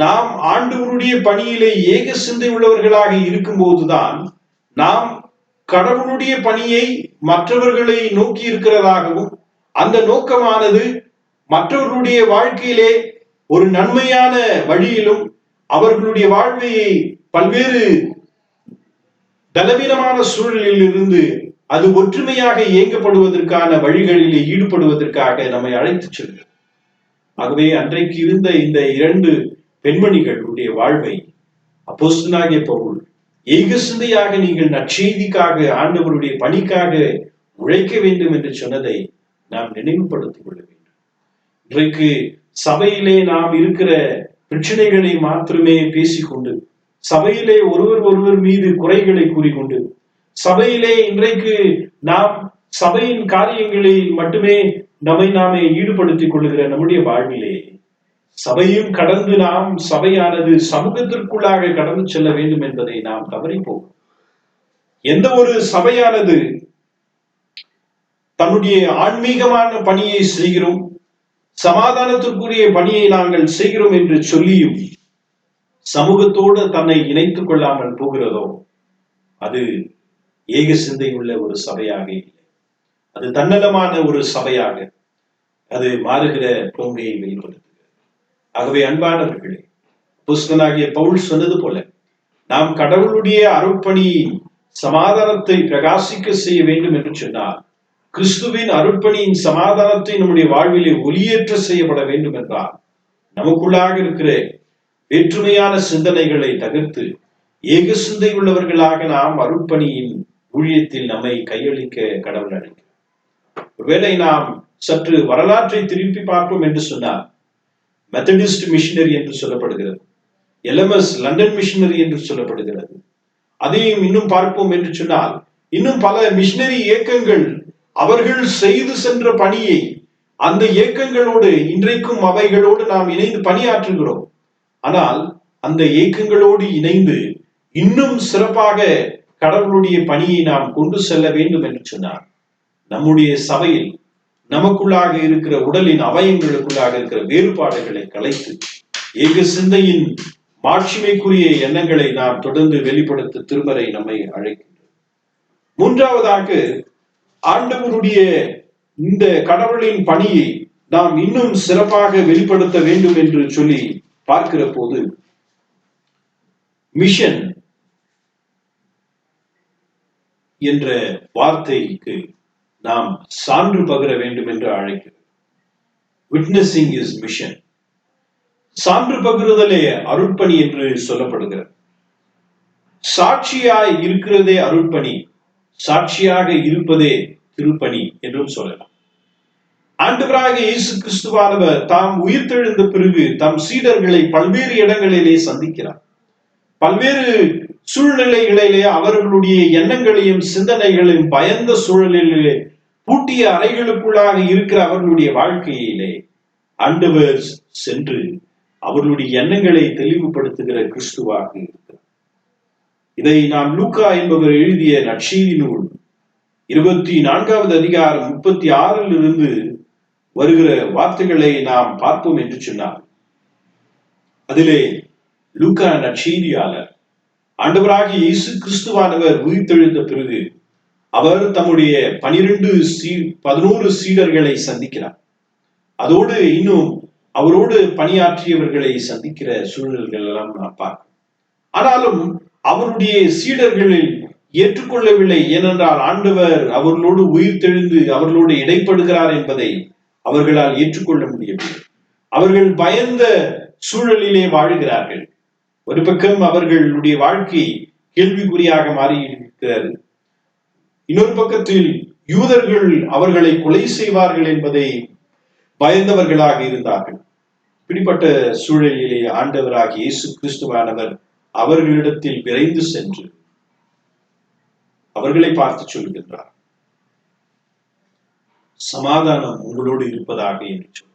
நாம் ஆண்டவருடைய பணியிலே ஏக சிந்தை உள்ளவர்களாக இருக்கும் போதுதான் நாம் கடவுளுடைய பணியை மற்றவர்களை நோக்கி இருக்கிறதாகவும், அந்த நோக்கமானது மற்றவர்களுடைய வாழ்க்கையிலே ஒரு நன்மையான வழியிலும் அவர்களுடைய வாழ்வையை பல்வேறு பலவீனமான சூழலில் இருந்து அது ஒற்றுமையாக இயங்கப்படுவதற்கான வழிகளிலே ஈடுபடுவதற்காக நம்மை அழைத்து செல்கிறது. ஆகவே அன்றைக்கு இருந்த இந்த 2 பெண்மணிகளுடைய வாழ்வை அப்போஸ்தலனாகிய பவுல் ஏக சிந்தையாக நீங்கள் நற்செய்திக்காக ஆண்டவருடைய பணிக்காக உழைக்க வேண்டும் என்று சொன்னதை நாம் நினைவுபடுத்திக் கொள்ள வேண்டும். இன்றைக்கு சபையிலே நாம் இருக்கிற பிரச்சனைகளை மாத்திரமே பேசிக்கொண்டு, சபையிலே ஒருவர் மீது குறைகளை கூறிக்கொண்டு, சபையிலே இன்றைக்கு நாம் சபையின் காரியங்களில் மட்டுமே நம்மை நாமே ஈடுபடுத்திக் கொள்ளுகிற நம்முடைய வாழ்விலே சபையும் கடந்து நாம் சபையானது சமூகத்திற்குள்ளாக கடந்து செல்ல வேண்டும் என்பதை நாம் தவறிப்போம். எந்த ஒரு சபையானது தன்னுடைய ஆன்மீகமான பணியை செய்கிறோம், சமாதானத்திற்குரிய பணியை நாங்கள் செய்கிறோம் என்று சொல்லியும் சமூகத்தோடு தன்னை இணைத்துக் கொள்ளாமல் போகிறதோ அது ஏக சிந்தை உள்ள ஒரு சபையாக இல்லை, அது தன்னலமான ஒரு சபையாக அது மாறுகிற போங்கையை வெளிப்படுத்துகிறது. ஆகவே அன்பானவர்களே, அப்போஸ்தலனாகிய பவுல் சொன்னது போல நாம் கடவுளுடைய அருட்பணியின் சமாதானத்தை பிரகாசிக்க செய்ய வேண்டும் என்று சொன்னால், கிறிஸ்துவின் அருட்பணியின் சமாதானத்தை நம்முடைய வாழ்விலே ஒளியேற்ற செய்யப்பட வேண்டும் என்றால், நமக்குள்ளாக இருக்கிற வேற்றுமையான சிந்தனைகளை தவிர்த்து ஏக சிந்தை உள்ளவர்களாக நாம் அருட்பணியின் ஊழியத்தில் நம்மை கையளிக்க கடவுள் அழைக்கிறார். ஒருவேளை நாம் சற்று வரலாற்றை திருப்பி பார்ப்போம் என்று சொன்னால், மெத்தடிஸ்ட் மிஷனரி என்று சொல்லப்படுகிறது, எல்எம்எஸ் லண்டன் மிஷனரி என்று சொல்லப்படுகிறது. அதையும் இன்னும் பார்ப்போம் என்று சொன்னால், இன்னும் பல மிஷனரி இயக்கங்கள் அவர்கள் செய்து சென்ற பணியை அந்த இயக்கங்களோடு இன்றைக்கும் அவைகளோடு நாம் இணைந்து பணியாற்றுகிறோம். ஆனால் அந்த இயக்கங்களோடு இணைந்து இன்னும் சிறப்பாக கடவுளுடைய பணியை நாம் கொண்டு செல்ல வேண்டும் என்று சொன்னார், நம்முடைய சபையில் நமக்குள்ளாக இருக்கிற உடலின் அவயங்களுக்குள்ளாக இருக்கிற வேறுபாடுகளை கலைத்து ஏக சிந்தையின் மாட்சிமைக்குரிய எண்ணங்களை நாம் தொடர்ந்து வெளிப்படுத்த திருமறை நம்மை அழைக்கின்றது. மூன்றாவதாக, ஆண்டவருடைய இந்த கடவுளின் பணியை நாம் இன்னும் சிறப்பாக வெளிப்படுத்த வேண்டும் என்று சொல்லி பார்க்கிற போது, மிஷன் என்ற வார்த்தைக்கு நாம் சான்று பகர வேண்டும் என்று அழைக்கிறோம். Witnessing is mission. சான்று பகிர்தலே அருட்பணி என்று சொல்லப்படுகிறது. சாட்சியாய் இருக்கிறதே அருட்பணி, சாட்சியாக இருப்பதே திருப்பணி என்றும் சொல்லலாம். ஆண்டவராக இயேசு கிறிஸ்துவானவர் தாம் உயிர்த்தெழுந்த பிறகு தம் சீடர்களை பல்வேறு இடங்களிலே சந்திக்கிறார். பல்வேறு சூழ்நிலைகளிலே அவர்களுடைய எண்ணங்களையும் சிந்தனைகளையும் பயந்த சூழலிலே பூட்டிய அறைகளுக்குள்ளாக இருக்கிற அவர்களுடைய வாழ்க்கையிலே ஆண்டவர் சென்று அவர்களுடைய எண்ணங்களை தெளிவுபடுத்துகிற கிறிஸ்துவாக இருக்கிறார். இதை நாம் லூக்கா என்பவர் எழுதிய நற்செய்தி நூல் 24வது அதிகாரம் 36 வருகிற வார்த்தைகளை நாம் பார்ப்போம் என்று சொன்னார். அதிலே லூக்கா நற்செய்தியாளர் ஆண்டவராகிய இயேசு கிறிஸ்துவானவர் உயிர்த்தெழுந்த பிறகு அவர் தம்முடைய 11 சீடர்களை சந்திக்கிறார். அதோடு இன்னும் அவரோடு பணியாற்றியவர்களை சந்திக்கிற சூழல்கள் எல்லாம் நாம் பார்க்கிறோம். ஆனாலும் அவருடைய சீடர்களில் ஏற்றுக்கொள்ளவில்லை. ஏனென்றால் ஆண்டவர் அவர்களோடு உயிர் தெழுந்து அவர்களோடு இடைப்படுகிறார் என்பதை அவர்களால் ஏற்றுக்கொள்ள முடியவில்லை. அவர்கள் பயந்த சூழலிலே வாழுகிறார்கள். ஒரு பக்கம் அவர்களுடைய வாழ்க்கை கேள்விக்குறியாக மாறியிருக்கிறது. இன்னொரு பக்கத்தில் யூதர்கள் அவர்களை கொலை செய்வார்கள் என்பதை பயந்தவர்களாக இருந்தார்கள். இப்படிப்பட்ட சூழலிலே ஆண்டவராகிய இயேசு கிறிஸ்துவானவர் அவர்களிடத்தில் விரைந்து சென்று அவர்களை பார்த்து சொல்கின்றார், சமாதானம் உங்களோடு இருப்பதாக என்று சொல்கிறார்.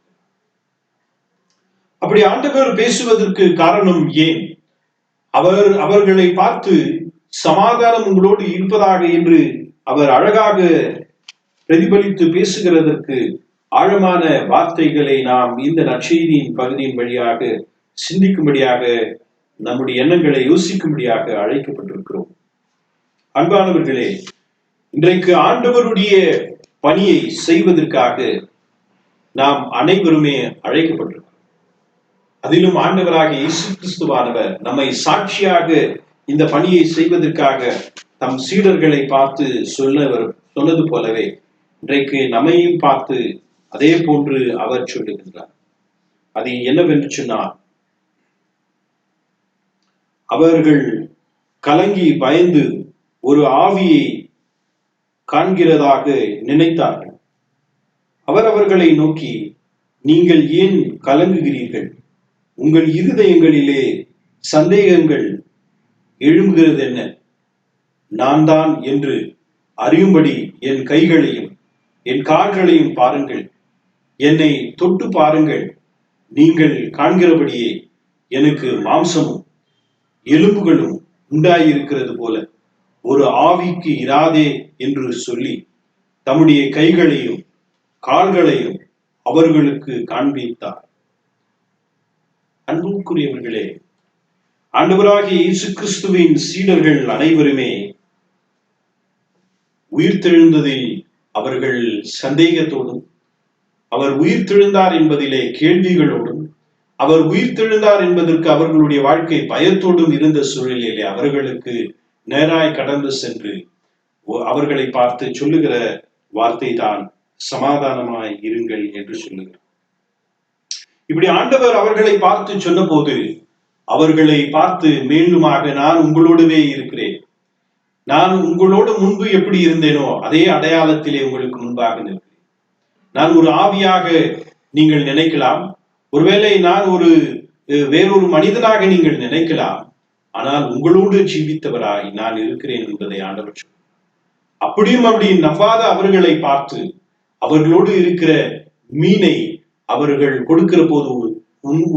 அப்படி ஆண்டவர் பேசுவதற்கு காரணம் ஏன்? அவர்களை பார்த்து சமாதானம் உங்களோடு இருப்பதாக என்று அவர் அழகாக பிரதிபலித்து பேசுகிறதற்கு ஆழமான வார்த்தைகளை நாம் இந்த நற்செய்தியின் பகுதியின் வழியாக சிந்திக்கும்படியாக, நம்முடைய எண்ணங்களை யோசிக்கும்படியாக அழைக்கப்பட்டிருக்கிறோம். அன்பானவர்களே, இன்றைக்கு ஆண்டவருடைய பணியை செய்வதற்காக நாம் அனைவருமே அழைக்கப்பட்டிருக்கிறோம். அதிலும் ஆண்டவராகிய இயேசு கிறிஸ்துவானவர் நம்மை சாட்சியாக இந்த பணியை செய்வதற்காக தம் சீடர்களை பார்த்து சொன்னது போலவே இன்றைக்கு நம்மையும் பார்த்து அதே போன்று அவர் சொல்லுகின்றார். அது என்னவென்று சொன்னால், அவர்கள் கலங்கி பயந்து ஒரு ஆவியை காண்கிறதாக நினைத்தார்கள். அவர் அவர்களை நோக்கி, நீங்கள் ஏன் கலங்குகிறீர்கள்? உங்கள் இருதயங்களிலே சந்தேகங்கள் எழும்புகிறது என்ன? நான் தான் என்று அறியும்படி என் கைகளையும் என் கால்களையும் பாருங்கள், என்னை தொட்டு பாருங்கள். நீங்கள் காண்கிறபடியே எனக்கு மாம்சமும் எலும்புகளும் உண்டாயிருக்கிறது போல ஒரு ஆவிக்கு இராதே என்று சொல்லி தம்முடைய கைகளையும் கால்களையும் அவர்களுக்கு காண்பித்தார். அன்புக்குரியவர்களே, ஆண்டவராகிய இயேசு கிறிஸ்துவின் சீடர்கள் அனைவருமே உயிர்த்தெழுந்ததில் அவர்கள் சந்தேகத்தோடும், அவர் உயிர்த்தெழுந்தார் என்பதிலே கேள்விகளோடும், அவர் உயிர்த்தெழுந்தார் என்பதற்கு அவர்களுடைய வாழ்க்கை பயத்தோடும் இருந்த சூழலிலே அவர்களுக்கு நேராய் கடந்து சென்று அவர்களை பார்த்து சொல்லுகிற வார்த்தை தான் சமாதானமாய் இருங்கள் என்று சொல்லுகிறார். இப்படி ஆண்டவர் அவர்களை பார்த்து சொன்ன போது அவர்களை பார்த்து மீண்டுமாக, நான் உங்களோடவே இருக்கிறேன், நான் உங்களோடு முன்பு எப்படி இருந்தேனோ அதே அடையாளத்திலே உங்களுக்கு முன்பாக நிற்கிறேன். நான் ஒரு ஆவியாக நீங்கள் நினைக்கலாம், ஒருவேளை நான் வேறொரு மனிதனாக நீங்கள் நினைக்கலாம், ஆனால் உங்களோடு ஜீவித்தவராய் நான் இருக்கிறேன் என்பதை ஆண்டவர் சொன்னார். அப்படியும் அப்படி நம்பாத அவர்களை பார்த்து அவர்களோடு இருக்கிற மீனை அவர்கள் கொடுக்கிற போது,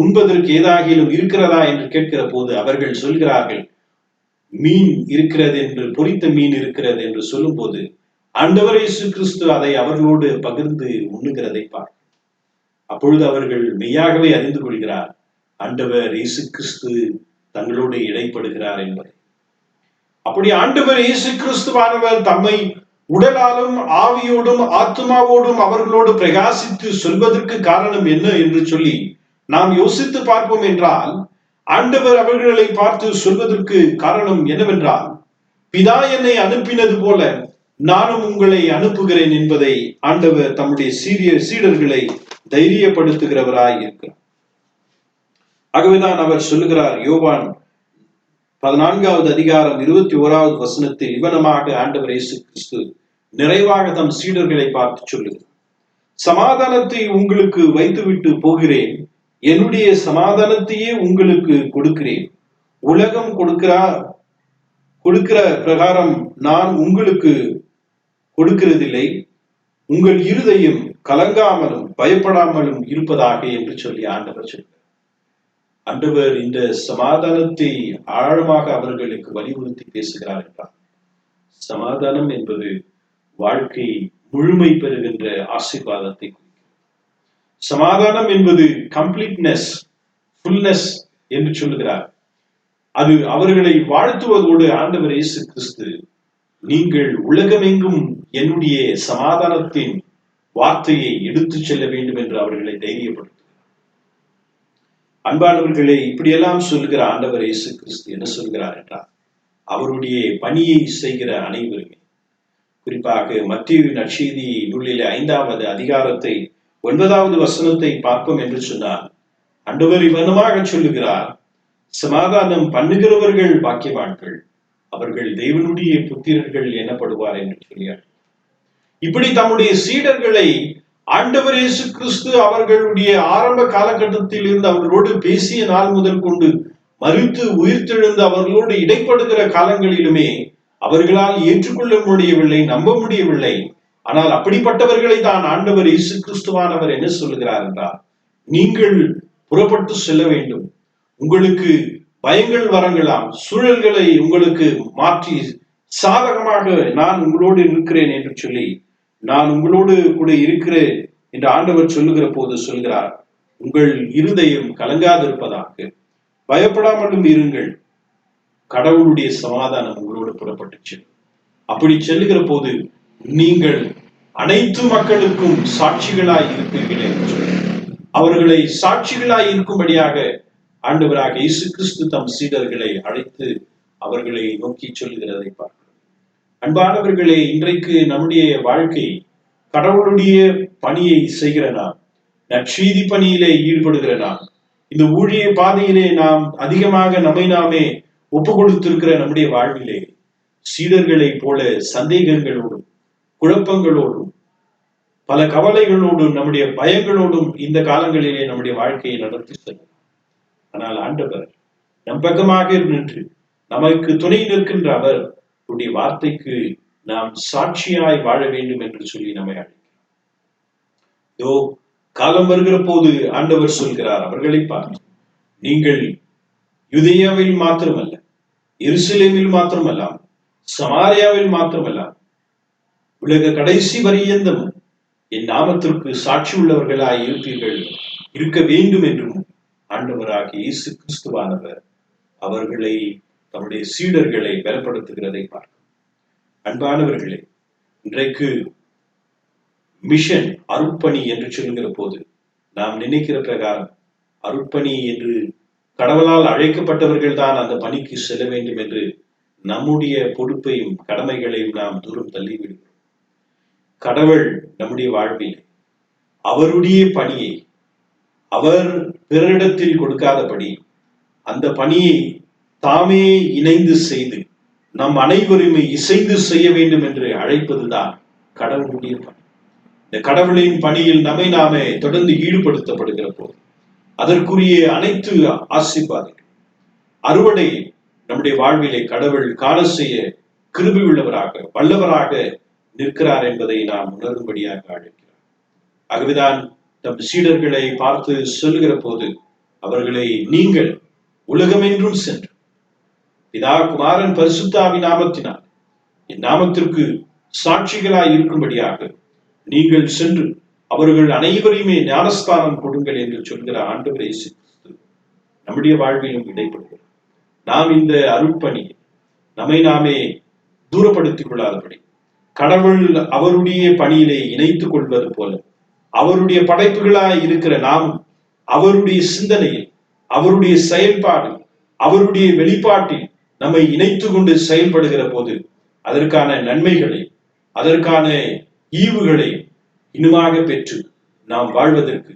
உண்பதற்கு ஏதாகிலும் இருக்கிறதா என்று கேட்கிற போது அவர்கள் சொல்கிறார்கள், மீன் இருக்கிறது என்று, பொரித்த மீன் இருக்கிறது என்று சொல்லும் போது ஆண்டவர் இயேசு கிறிஸ்து அதை அவர்களோடு பகிர்ந்து உண்ணுகிறதை பார்க்க, அப்பொழுது அவர்கள் மெய்யாகவே அறிந்து கொள்கிறார், ஆண்டவர் இயேசு கிறிஸ்து தங்களோடு இடைப்படுகிறார் என்பதை. அப்படி ஆண்டவர் இயேசு கிறிஸ்துவானவர் தம்மை உடலாலும் ஆவியோடும் ஆத்மாவோடும் அவர்களோடு பிரகாசித்து சொல்வதற்கு காரணம் என்ன என்று சொல்லி நாம் யோசித்து பார்ப்போம் என்றால், ஆண்டவர் அவர்களை பார்த்து சொல்வதற்கு காரணம் என்னவென்றால், பிதா என்னை அனுப்பினது போல நானும் உங்களை அனுப்புகிறேன் என்பதை ஆண்டவர் தம்முடைய சீடர்களை தைரியப்படுத்துகிறவராய் இருக்கிறார். ஆகவேதான் அவர் சொல்லுகிறார், யோவான் 14வது அதிகாரம் 21வது வசனத்தில் இவனமாக ஆண்டவர் இயேசு கிறிஸ்து நிறைவாக தம் சீடர்களை பார்த்து சொல்லுகிறார், சமாதானத்தை உங்களுக்கு வைத்துவிட்டு போகிறேன், என்னுடைய சமாதானத்தையே உங்களுக்கு கொடுக்கிறேன். உலகம் கொடுக்கிற பிரகாரம் நான் உங்களுக்கு கொடுக்கிறதில்லை. உங்கள் இருதயம் கலங்காமலும் பயப்படாமலும் இருப்பதாக என்று சொல்லி ஆண்டவர் சொல்கிறார். ஆண்டவர் இந்த சமாதானத்தை ஆழமாக அவர்களுக்கு வலியுறுத்தி பேசுகிறார் என்றார். சமாதானம் என்பது வாழ்க்கை முழுமை பெறுகின்ற ஆசீர்வாதத்தை குறிக்கிறது. சமாதானம் என்பது கம்ப்ளீட்னஸ், ஃபுல்னஸ் என்று சொல்லுகிறார். அது அவர்களை வாழ்த்துவதோடு ஆண்டவர் இயேசு கிறிஸ்து, நீங்கள் உலகமெங்கும் என்னுடைய சமாதானத்தின் வார்த்தையை எடுத்துச் செல்ல வேண்டும் என்று அவர்களை தைரியப்படுத்துகிறார். அன்பானவர்களே, இப்படியெல்லாம் சொல்லுகிற ஆண்டவர் இயேசு கிறிஸ்து என்ன சொல்கிறார் என்றால், அவருடைய பணியை செய்கிற அனைவருமே. குறிப்பாக மத்தேயு நற்செய்தி நூலிலே 5வது அதிகாரத்தை 9வது வசனத்தை பார்ப்போம் என்று சொன்னார். ஆண்டவர் இவ்வண்ணமாக சொல்லுகிறார், சமாதானம் பண்ணுகிறவர்கள் பாக்கியவான்கள், அவர்கள் தேவனுடைய புத்திரர்கள் எனப்படுவார் என்று சொல்லியார். இப்படி தம்முடைய சீடர்களை ஆண்டவர் இயேசு கிறிஸ்து அவர்களுடைய ஆரம்ப காலகட்டத்தில் இருந்து அவர்களோடு பேசிய நாள் முதல் கொண்டு மரித்து உயிர்த்தெழுந்து அவர்களோடு இடைப்படுகிற காலங்களிலுமே அவர்களால் ஏற்றுக்கொள்ள முடியவில்லை, நம்ப முடியவில்லை. ஆனால் அப்படிப்பட்டவர்களை தான் ஆண்டவர் இயேசு கிறிஸ்துவானவர் என்ன சொல்லுகிறார் என்றால், நீங்கள் புறப்பட்டு செல்ல வேண்டும், உங்களுக்கு பயங்கள் வரங்களாம், சூழல்களை உங்களுக்கு மாற்றி சாதகமாக நான் உங்களோடு இருக்கிறேன் என்று சொல்லி, நான் உங்களோடு கூட இருக்கிறேன் என்று ஆண்டவர் சொல்லுகிற போது சொல்கிறார், உங்கள் இருதயம் கலங்காதிருப்பதாக, பயப்படாமலும் இருங்கள், கடவுளுடைய சமாதானம் உங்களோடு புறப்பட்டுச்சு. அப்படி செல்லுகிற போது நீங்கள் அனைத்து மக்களுக்கும் சாட்சிகளாய் இருப்பீர்கள் என்று சொல்லி அவர்களை சாட்சிகளாய் இருக்கும்படியாக ஆண்டவராக இயேசு கிறிஸ்து தம் சீடர்களை அழைத்து அவர்களை நோக்கி சொல்லுகிறதை பார்க்கிறோம். அன்பானவர்களே, இன்றைக்கு நம்முடைய வாழ்க்கை கடவுளுடைய பணியை செய்கிற நாம், நற்செய்தி பணியிலே ஈடுபடுகிற நாம், இந்த ஊழிய பாதையிலே நாம் அதிகமாக நம்மை நாமே ஒப்பு கொடுத்திருக்கிற நம்முடைய வாழ்விலே சீடர்களை போல சந்தேகங்களோடும் குழப்பங்களோடும் பல கவலைகளோடும் நம்முடைய பயங்களோடும் இந்த காலங்களிலே நம்முடைய வாழ்க்கையை நடத்தி செல்லும். ஆனால் ஆண்டவர் நம் பக்கமாக நின்று நமக்கு துணை நிற்கின்ற அவர் உடைய வார்த்தைக்கு நாம் சாட்சியாய் வாழ வேண்டும் என்று சொல்லி நம்மை அழைக்கிறார். இதோ காலம் வருகிற போது ஆண்டவர் சொல்கிறார், அவர்களை பார்த்து, நீங்கள் யூதேயாவில் மாத்திரமல்ல, எருசலேமில் மாத்திரமல்ல, சமாரியாவில் மாத்திரமல்ல, உலக கடைசி பரியந்தம் என் நாமத்திற்கு சாட்சி உள்ளவர்களாய் இருப்பீர்கள், இருக்க வேண்டும் என்றும் ஆண்டவராக இயேசு கிறிஸ்துவானவர் அவர்களை தம்முடைய சீடர்களை பலப்படுத்துகிறதை பார்க்கும். அன்பானவர்களே, இன்றைக்கு மிஷன் அருட்பணி என்று சொல்லுகிற போது நாம் நினைக்கிற பிரகாரம் அருட்பணி என்று கடவுளால் அழைக்கப்பட்டவர்கள் தான் அந்த பணிக்கு செல்ல வேண்டும் என்று நம்முடைய பொறுப்பையும் கடமைகளையும் நாம் தூரம் தள்ளிவிடுகிறோம். கடவுள் நம்முடைய வாழ்வில் அவருடைய பணியை அவர் பிறரிடத்தில் கொடுக்காதபடி அந்த பணியை தாமே இணைந்து செய்து நம் அனைவருமே இசைந்து செய்ய வேண்டும் என்று அழைப்பதுதான் கடவுளுடைய பணி. இந்த கடவுளின் பணியில் நம்மை நாமே தொடர்ந்து ஈடுபடுத்தப்படுகிற போது அதற்குரிய அனைத்து ஆசீர்வாதங்கள் அறுவடை நம்முடைய வாழ்விலே கடவுள் காண செய்ய கிருபை உள்ளவராக வல்லவராக நிற்கிறார் என்பதை நாம் உணரும்படியாக அழைக்கிறார். ஆகவேதான் தம் சீடர்களை பார்த்து சொல்லுகிற போது அவர்களை நீங்கள் உலகமென்றும் சென்று பிதா குமாரன் பரிசுத்தாவி நாமத்தினால் என் நாமத்திற்கு சாட்சிகளாய் இருக்கும்படியாக நீங்கள் சென்று அவர்கள் அனைவரையுமே ஞானஸ்தானம் கொடுங்கள் என்று சொல்கிற ஆண்டவர் இயேசு கிறிஸ்து நம்முடைய வாழ்விலும் இடைப்படுகிறார். நாம் இந்த அருட்பணி நம்மை நாமே தூரப்படுத்திக் கொள்ளாதபடி கடவுள் அவருடைய பணியிலே இணைத்துக் கொள்வது போல அவருடைய படைப்புகளாய் இருக்கிற நாம் அவருடைய சிந்தனையில் அவருடைய செயல்பாடு அவருடைய வெளிப்பாட்டில் நம்மை இணைத்து கொண்டு செயல்படுகிற போது அதற்கான நன்மைகளை அதற்கான ஈவுகளை இன்னுமாக பெற்று நாம் வாழ்வதற்கு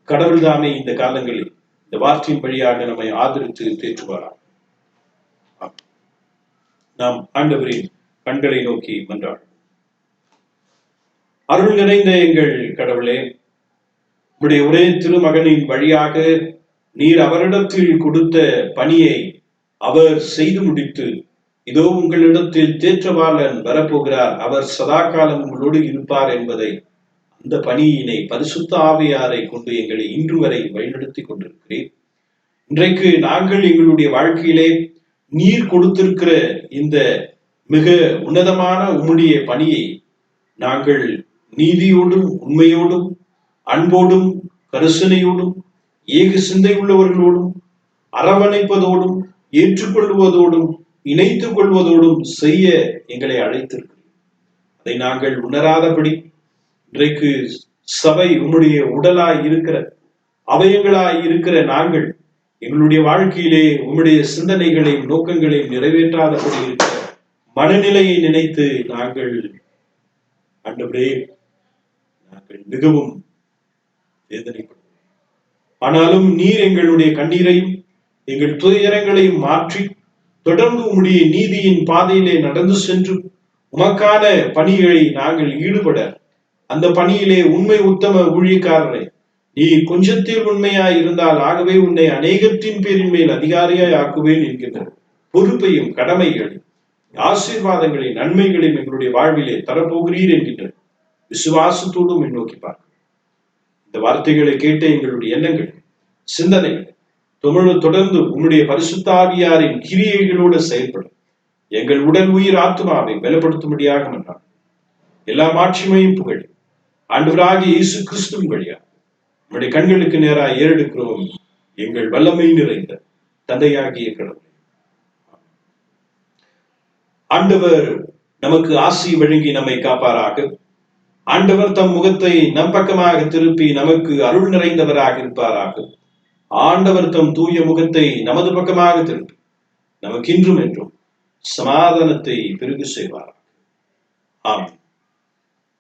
கடவுள் தாமே இந்த காலங்களில் இந்த வார்த்தையின் வழியாக நம்மை ஆதரித்து தேற்றுவாராம். நாம் ஆண்டவரின் கண்களை நோக்கி மன்றாடுவோம். அருள் நிறைந்த எங்கள் கடவுளே, உம்முடைய ஒரே திருமகனின் வழியாக நீர் அவரிடத்தில் கொடுத்த பணியை அவர் செய்து முடித்து இதோ உங்களிடத்தில் தேற்றவாளன் வரப்போகிறார், அவர் சதா காலம் உங்களோடு இருப்பார் என்பதை அந்த பணியினை பரிசுத்த ஆவியாரை கொண்டு எங்களை இன்று வரை வழிநடத்தி கொண்டிருக்கிறேன். இன்றைக்கு நாங்கள் எங்களுடைய வாழ்க்கையிலே நீர் கொடுத்திருக்கிற இந்த மிக உன்னதமான உம்முடைய பணியை நாங்கள் நீதியோடும் உண்மையோடும் அன்போடும் கரிசனையோடும் ஏக சிந்தை உள்ளவர்களோடும் அரவணைப்பதோடும் ஏற்றுக்கொள்வதோடும் இணைத்துக் கொள்வதோடும் செய்ய எங்களை அழைத்திருக்கிறோம். அதை நாங்கள் உணராதபடி இன்றைக்கு சபை உம்முடைய உடலாய் இருக்கிற அவயங்களாய் இருக்கிற நாங்கள் எங்களுடைய வாழ்க்கையிலே உம்முடைய சிந்தனைகளையும் நோக்கங்களையும் நிறைவேற்றாதபடி இருக்கிற மனநிலையை நினைத்து நாங்கள் ஆண்டவரே நாங்கள் மிகவும் வேதனைப்படுவோம். ஆனாலும் நீர் எங்களுடைய கண்ணீரையும் எங்கள் துயரங்களையும் மாற்றி தொடர்ந்து உம்முடைய நீதியின் பாதையிலே நடந்து சென்று உமக்கான பணிகளை நாங்கள் ஈடுபட, அந்த பணியிலே உண்மை உத்தம ஊழியக்காரரை நீ கொஞ்சத்தில் உண்மையாய் இருந்தால் ஆகவே உன்னை அநேகத்தின் பேரின் மேல் அதிகாரியாய் ஆக்குவேன் என்கின்ற பொறுப்பையும் கடமைகளையும் ஆசீர்வாதங்களையும் நன்மைகளையும் எங்களுடைய வாழ்விலே தரப்போகிறீர் என்கின்ற விசுவாசத்தோடும் நோக்கி பார்க்க இந்த வார்த்தைகளை கேட்ட எங்களுடைய எண்ணங்கள் சிந்தனைகள் தொடர்ந்து உம்முடைய பரிசுத்த ஆவியாரின் கிரியைகளோடு செயல்படும் எங்கள் உடல் உயிர் ஆத்மாவை பலப்படுத்தும்படியாக என்றார். எல்லா மாட்சிமையும் புகழ் ஆண்டவராகிய இயேசு கிறிஸ்துவின் வழியாக நம்முடைய கண்களுக்கு நேராக ஏறெடுக்கிறோம் எங்கள் வல்லமை நிறைந்த தந்தையாகிய கடவுளை. ஆண்டவர் நமக்கு ஆசி வழங்கி நம்மை காப்பாராக. ஆண்டவர் தம் முகத்தை நம் பக்கமாக திருப்பி நமக்கு அருள் நிறைந்தவராக இருப்பாராக. ஆண்டவர் தம் தூய முகத்தை நமது பக்கமாக திருப்பி நமக்கு இன்றும் என்றும் சமாதானத்தை பெருகு செய்வாராக. ஆமென்.